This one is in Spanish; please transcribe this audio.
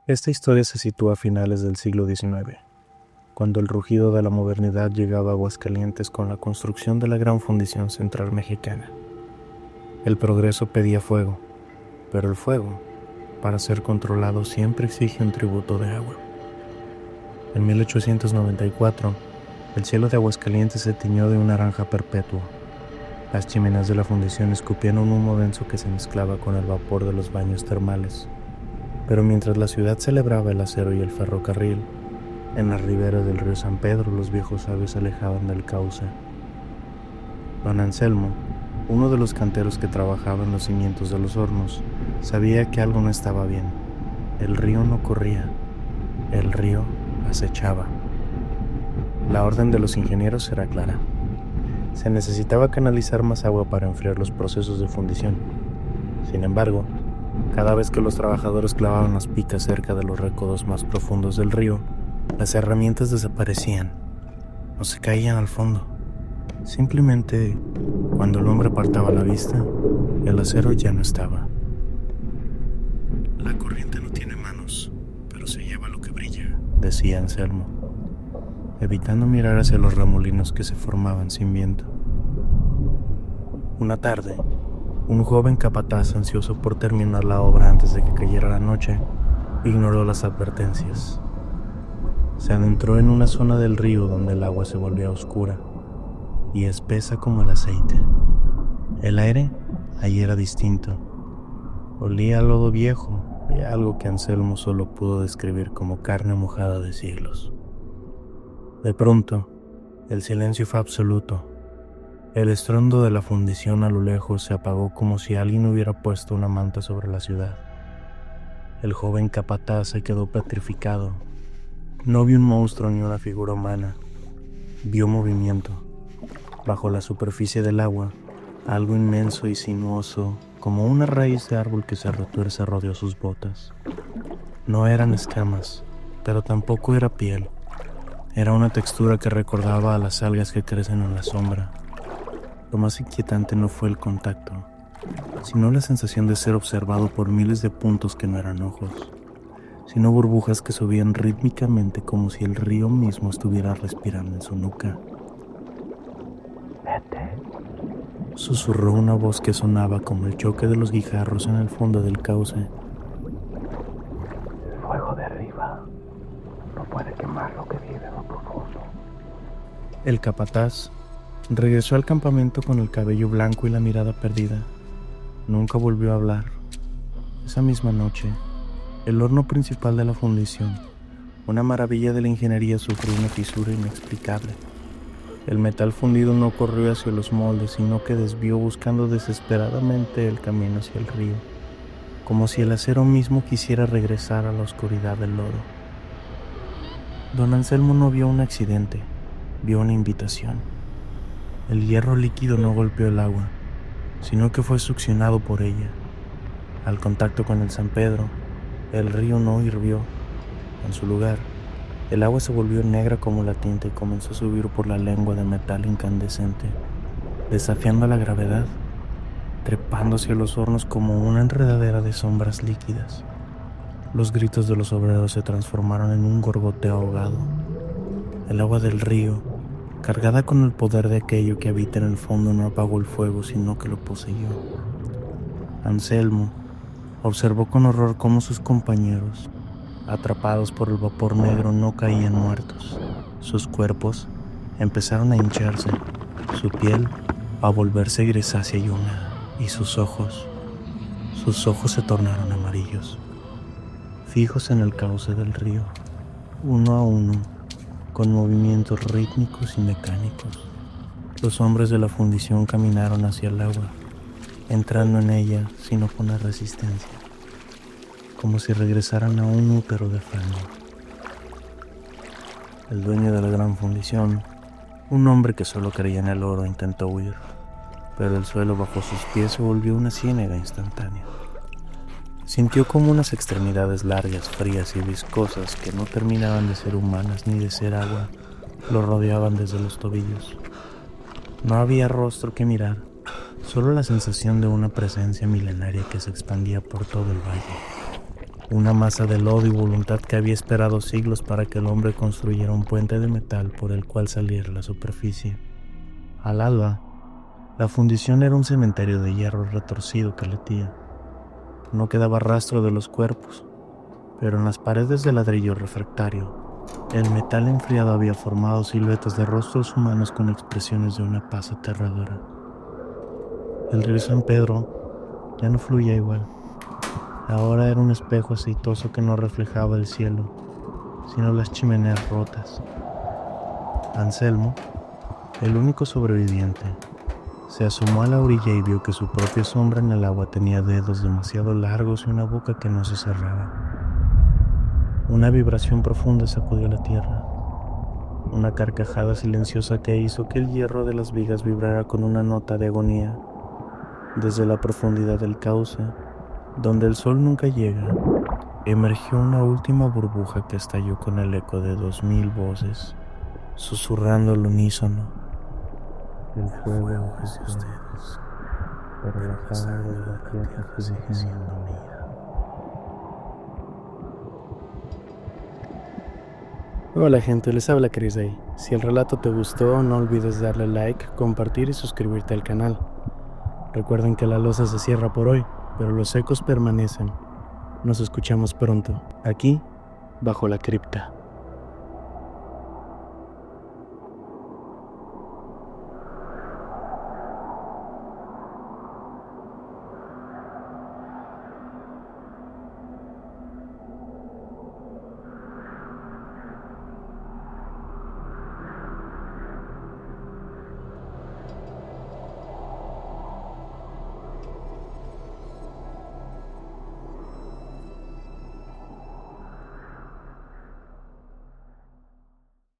Esta historia se sitúa a finales del siglo XIX, cuando el rugido de la modernidad llegaba a Aguascalientes con la construcción de la Gran Fundición Central Mexicana. El progreso pedía fuego, pero el fuego, para ser controlado, siempre exige un tributo de agua. En 1894, el cielo de Aguascalientes se tiñó de un naranja perpetuo. Las chimeneas de la fundición escupían un humo denso que se mezclaba con el vapor de los baños termales. Pero mientras la ciudad celebraba el acero y el ferrocarril, en las riberas del río San Pedro los viejos sabios se alejaban del cauce. Don Anselmo, uno de los canteros que trabajaba en los cimientos de los hornos, sabía que algo no estaba bien. El río no corría, el río acechaba. La orden de los ingenieros era clara. Se necesitaba canalizar más agua para enfriar los procesos de fundición. Sin embargo, cada vez que los trabajadores clavaban las picas cerca de los recodos más profundos del río, las herramientas desaparecían o se caían al fondo. Simplemente, cuando el hombre apartaba la vista, el acero ya no estaba. La corriente no tiene manos, pero se lleva lo que brilla, decía Anselmo, evitando mirar hacia los remolinos que se formaban sin viento. Una tarde, un joven capataz ansioso por terminar la obra antes de que cayera la noche, ignoró las advertencias. Se adentró en una zona del río donde el agua se volvía oscura y espesa como el aceite. El aire allí era distinto. Olía a lodo viejo y a algo que Anselmo solo pudo describir como carne mojada de siglos. De pronto, el silencio fue absoluto. El estruendo de la fundición a lo lejos se apagó como si alguien hubiera puesto una manta sobre la ciudad. El joven capataz se quedó petrificado. No vio un monstruo ni una figura humana. Vio movimiento. Bajo la superficie del agua, algo inmenso y sinuoso, como una raíz de árbol que se retuerce, rodeó sus botas. No eran escamas, pero tampoco era piel. Era una textura que recordaba a las algas que crecen en la sombra. Lo más inquietante no fue el contacto, sino la sensación de ser observado por miles de puntos que no eran ojos, sino burbujas que subían rítmicamente como si el río mismo estuviera respirando en su nuca. «Vete», susurró una voz que sonaba como el choque de los guijarros en el fondo del cauce. «El fuego de arriba no puede quemar lo que vive en lo profundo». El capataz regresó al campamento con el cabello blanco y la mirada perdida. Nunca volvió a hablar. Esa misma noche, el horno principal de la fundición, una maravilla de la ingeniería, sufrió una fisura inexplicable. El metal fundido no corrió hacia los moldes, sino que desvió buscando desesperadamente el camino hacia el río, como si el acero mismo quisiera regresar a la oscuridad del lodo. Don Anselmo no vio un accidente, vio una invitación. El hierro líquido no golpeó el agua, sino que fue succionado por ella. Al contacto con el San Pedro, el río no hirvió. En su lugar, el agua se volvió negra como la tinta y comenzó a subir por la lengua de metal incandescente, desafiando la gravedad, trepando hacia los hornos como una enredadera de sombras líquidas. Los gritos de los obreros se transformaron en un gorgoteo ahogado. El agua del río, cargada con el poder de aquello que habita en el fondo, no apagó el fuego, sino que lo poseyó. Anselmo observó con horror cómo sus compañeros, atrapados por el vapor negro, no caían muertos. Sus cuerpos empezaron a hincharse, su piel a volverse grisácea y húmeda, y sus ojos se tornaron amarillos, fijos en el cauce del río, uno a uno, con movimientos rítmicos y mecánicos. Los hombres de la fundición caminaron hacia el agua, entrando en ella sin oponer resistencia, como si regresaran a un útero de fango. El dueño de la gran fundición, un hombre que solo creía en el oro, intentó huir, pero el suelo bajo sus pies se volvió una ciénaga instantánea. Sintió como unas extremidades largas, frías y viscosas que no terminaban de ser humanas ni de ser agua, lo rodeaban desde los tobillos. No había rostro que mirar, solo la sensación de una presencia milenaria que se expandía por todo el valle. una masa de lodo y voluntad que había esperado siglos para que el hombre construyera un puente de metal por el cual saliera a la superficie. Al alba, la fundición era un cementerio de hierro retorcido que latía. No quedaba rastro de los cuerpos, pero en las paredes de ladrillo refractario, el metal enfriado había formado siluetas de rostros humanos con expresiones de una paz aterradora. El río San Pedro ya no fluía igual. Ahora era un espejo aceitoso que no reflejaba el cielo, sino las chimeneas rotas. Anselmo, el único sobreviviente, se asomó a la orilla y vio que su propia sombra en el agua tenía dedos demasiado largos y una boca que no se cerraba. Una vibración profunda sacudió la tierra, una carcajada silenciosa que hizo que el hierro de las vigas vibrara con una nota de agonía. Desde la profundidad del cauce, donde el sol nunca llega, emergió una última burbuja que estalló con el eco de 2000 voces, susurrando al unísono: el fuego es de ustedes, pero la sangre de la tierra sigue siendo mía. Hola gente, les habla Chris Day. Si el relato te gustó, no olvides darle like, compartir y suscribirte al canal. Recuerden que la loza se cierra por hoy, pero los ecos permanecen. Nos escuchamos pronto, aquí, bajo la cripta.